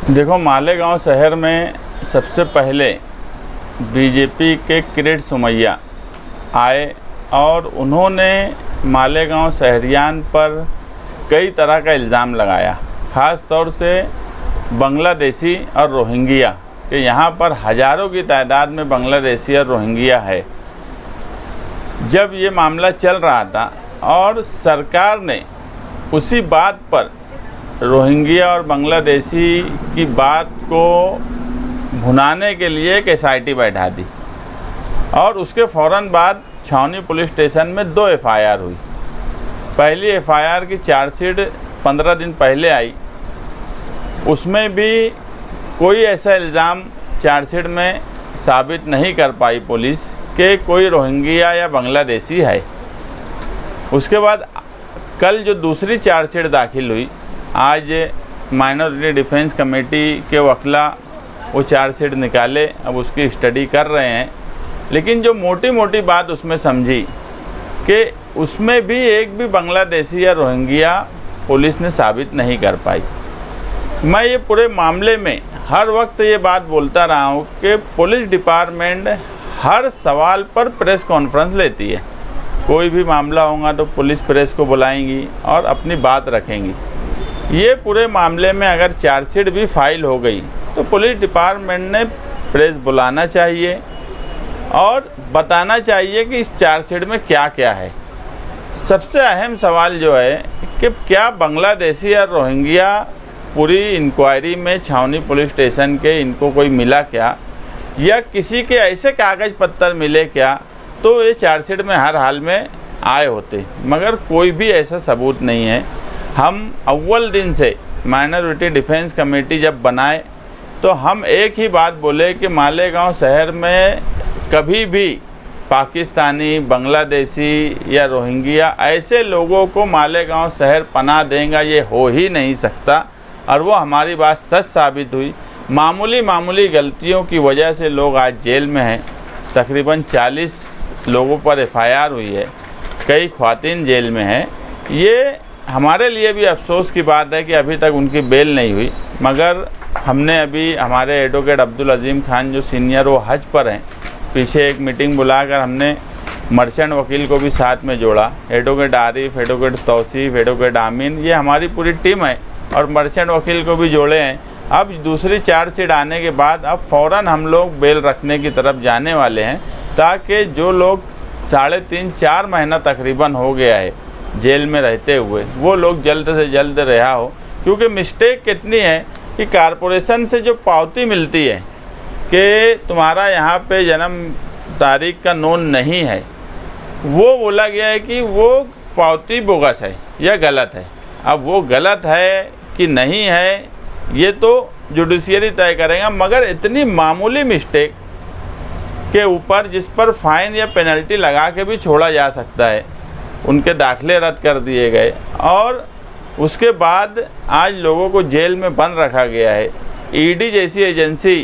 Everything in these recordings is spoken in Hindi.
देखो, मालेगांव शहर में सबसे पहले बीजेपी के किरीट सोमैया आए और उन्होंने मालेगांव शहरियान पर कई तरह का इल्ज़ाम लगाया। ख़ास तौर से बांग्लादेशी और रोहिंग्या कि यहाँ पर हज़ारों की तादाद में बांग्लादेशी और रोहिंग्या है। जब ये मामला चल रहा था और सरकार ने उसी बात पर रोहिंग्या और बांग्लादेशी की बात को भुनाने के लिए एक SIT बैठा दी और उसके फ़ौरन बाद छावनी पुलिस स्टेशन में 2 FIR हुई। पहली FIR की चार्जशीट 15 दिन पहले आई, उसमें भी कोई ऐसा इल्ज़ाम चार्जशीट में साबित नहीं कर पाई पुलिस कि कोई रोहिंग्या या बांग्लादेशी है। उसके बाद कल जो दूसरी चार्जशीट दाखिल हुई, आज माइनॉरिटी डिफेंस कमेटी के वकीला वो चार्जशीट निकाले, अब उसकी स्टडी कर रहे हैं। लेकिन जो मोटी मोटी बात उसमें समझी कि उसमें भी एक भी बांग्लादेशी या रोहिंग्या पुलिस ने साबित नहीं कर पाई। मैं ये पूरे मामले में हर वक्त ये बात बोलता रहा हूँ कि पुलिस डिपार्टमेंट हर सवाल पर प्रेस कॉन्फ्रेंस लेती है। कोई भी मामला होगा तो पुलिस प्रेस को बुलाएंगी और अपनी बात रखेंगी। ये पूरे मामले में अगर चार्जशीट भी फाइल हो गई तो पुलिस डिपार्टमेंट ने प्रेस बुलाना चाहिए और बताना चाहिए कि इस चार्जशीट में क्या क्या है। सबसे अहम सवाल जो है कि क्या बांग्लादेशी या रोहिंग्या पूरी इंक्वायरी में छावनी पुलिस स्टेशन के इनको कोई मिला क्या, या किसी के ऐसे कागज़ पत्तर मिले क्या, तो ये चार्जशीट में हर हाल में आए होते, मगर कोई भी ऐसा सबूत नहीं है। हम अव्वल दिन से माइनॉरिटी डिफेंस कमेटी जब बनाए तो हम एक ही बात बोले कि मालेगांव शहर में कभी भी पाकिस्तानी, बांग्लादेशी या रोहिंग्या ऐसे लोगों को मालेगांव शहर पनाह देगा, ये हो ही नहीं सकता। और वो हमारी बात सच साबित हुई। मामूली गलतियों की वजह से लोग आज जेल में हैं। तकरीबन 40 लोगों पर FIR हुई है, कई ख्वातीन जेल में हैं। ये हमारे लिए भी अफसोस की बात है कि अभी तक उनकी बेल नहीं हुई, मगर हमने अभी हमारे एडवोकेट अब्दुल अजीम खान जो सीनियर वो हज पर हैं, पीछे एक मीटिंग बुलाकर हमने मर्चेंट वकील को भी साथ में जोड़ा। Advocate Arif, advocate Tauseef, advocate Amin, ये हमारी पूरी टीम है और मर्चेंट वकील को भी जोड़े हैं। अब दूसरी चार्जशीट आने के बाद अब फ़ौरन हम लोग बेल रखने की तरफ जाने वाले हैं, ताकि जो लोग 3.5-4 महीना तकरीबन हो गया है जेल में रहते हुए, वो लोग जल्द से जल्द रिहा हो। क्योंकि मिस्टेक कितनी है कि कारपोरेशन से जो पावती मिलती है कि तुम्हारा यहाँ पे जन्म तारीख का नोन नहीं है, वो बोला गया है कि वो पावती बोगस है या गलत है। अब वो गलत है कि नहीं है ये तो जुडिशियरी तय करेगा, मगर इतनी मामूली मिस्टेक के ऊपर जिस पर फ़ाइन या पेनल्टी लगा के भी छोड़ा जा सकता है, उनके दाखिले रद्द कर दिए गए और उसके बाद आज लोगों को जेल में बंद रखा गया है। ED जैसी एजेंसी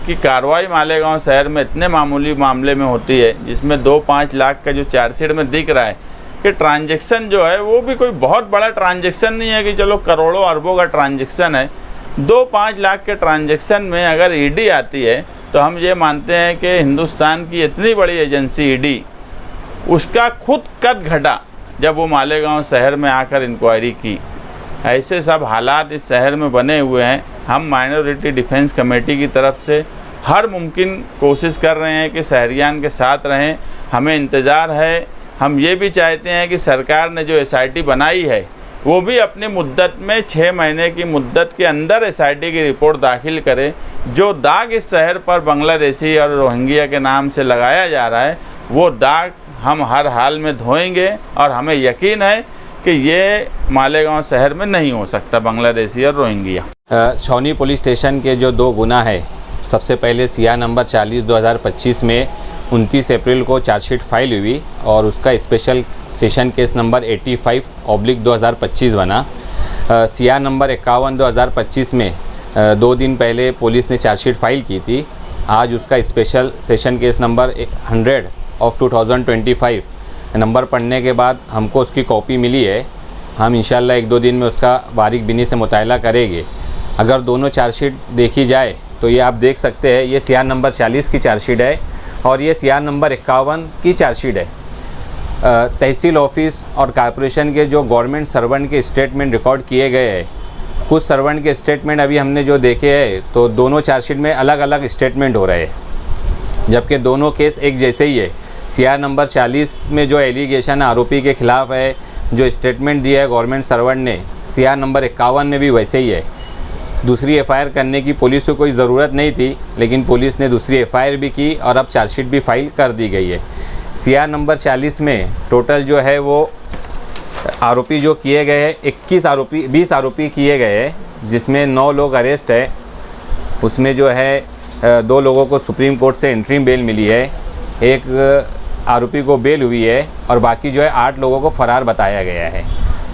की कार्रवाई मालेगांव शहर में इतने मामूली मामले में होती है, जिसमें 2-5 लाख का जो चार्जशीट में दिख रहा है कि ट्रांजैक्शन जो है वो भी कोई बहुत बड़ा ट्रांजैक्शन नहीं है कि चलो करोड़ों अरबों का ट्रांजैक्शन है। 2-5 लाख के ट्रांजैक्शन में अगर ED आती है तो हम ये मानते हैं कि हिंदुस्तान की इतनी बड़ी एजेंसी ED, उसका खुद कद घटा जब वो मालेगांव शहर में आकर इंक्वायरी की। ऐसे सब हालात इस शहर में बने हुए हैं। हम माइनॉरिटी डिफेंस कमेटी की तरफ से हर मुमकिन कोशिश कर रहे हैं कि शहरियान के साथ रहें। हमें इंतज़ार है, हम ये भी चाहते हैं कि सरकार ने जो SIT बनाई है वो भी अपनी मुद्दत में 6 महीने की मुद्दत के अंदर SIT की रिपोर्ट दाखिल करे। जो दाग इस शहर पर बांग्लादेशी और रोहिंग्या के नाम से लगाया जा रहा है, वो दाग हम हर हाल में धोएंगे और हमें यकीन है कि ये मालेगांव शहर में नहीं हो सकता बांग्लादेशी और रोहिंग्या। छावनी पुलिस स्टेशन के जो 2 गुना है, सबसे पहले CR नंबर 40/2025 में 29 अप्रैल को चार्जशीट फाइल हुई और उसका स्पेशल सेशन केस नंबर 85/2025 बना। CR नंबर 51/2025 में 2 दिन पहले पुलिस ने चार्जशीट फाइल की थी। आज उसका special session case number 100/2025 number पढ़ने के बाद हमको उसकी कॉपी मिली है। हम इंशाल्लाह 1-2 दिन में उसका बारीक बीनी से मुताला करेंगे अगर दोनों चार्जशीट देखी जाए तो ये आप देख सकते हैं, ये सीआर नंबर 40 की चार्जशीट है और ये सीआर नंबर 51 की चार्जशीट है। तहसील ऑफिस और कॉर्पोरेशन के जो गवर्नमेंट सर्वेंट के स्टेटमेंट रिकॉर्ड किए गए हैं, कुछ सर्वेंट के स्टेटमेंट अभी हमने जो देखे हैं तो दोनों चार्जशीट में अलग अलग स्टेटमेंट हो रहे हैं, जबकि दोनों केस एक जैसे ही है। सीआर नंबर 40 में जो एलिगेशन आरोपी के खिलाफ है, जो स्टेटमेंट दिया है गवर्नमेंट सर्वेंट ने, सीआर नंबर 51 में भी वैसे ही है। दूसरी एफआईआर करने की पुलिस को कोई ज़रूरत नहीं थी, लेकिन पुलिस ने दूसरी एफआईआर भी की और अब चार्जशीट भी फाइल कर दी गई है। सीआर नंबर 40 में टोटल जो है वो आरोपी जो किए गए हैं 20 आरोपी किए गए हैं, जिसमें 9 लोग अरेस्ट है। उसमें जो है 2 लोगों को सुप्रीम कोर्ट से इंटरिम बेल मिली है, एक आरोपी को बेल हुई है और बाकी जो है 8 लोगों को फ़रार बताया गया है।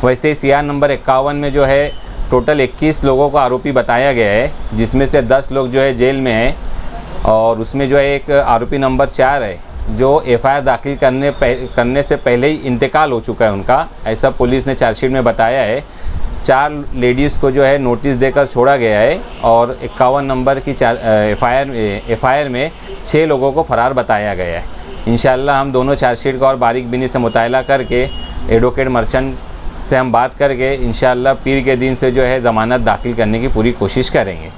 वैसे ही सीआर नंबर 51 में जो है टोटल 21 लोगों को आरोपी बताया गया है, जिसमें से 10 लोग जो है जेल में हैं और उसमें जो है एक आरोपी नंबर 4 है जो एफआईआर दाखिल करने से पहले ही इंतकाल हो चुका है उनका, ऐसा पुलिस ने चार्जशीट में बताया है। 4 लेडीज़ को जो है नोटिस देकर छोड़ा गया है और 51 नंबर की एफआईआर में 6 लोगों को फ़रार बताया गया है। इंशाल्लाह हम दोनों चार्जशीट का और बारीक बिनी से मुताला करके एडवोकेट मर्चेंट से हम बात करके इंशाल्लाह पीर के दिन से जो है ज़मानत दाखिल करने की पूरी कोशिश करेंगे।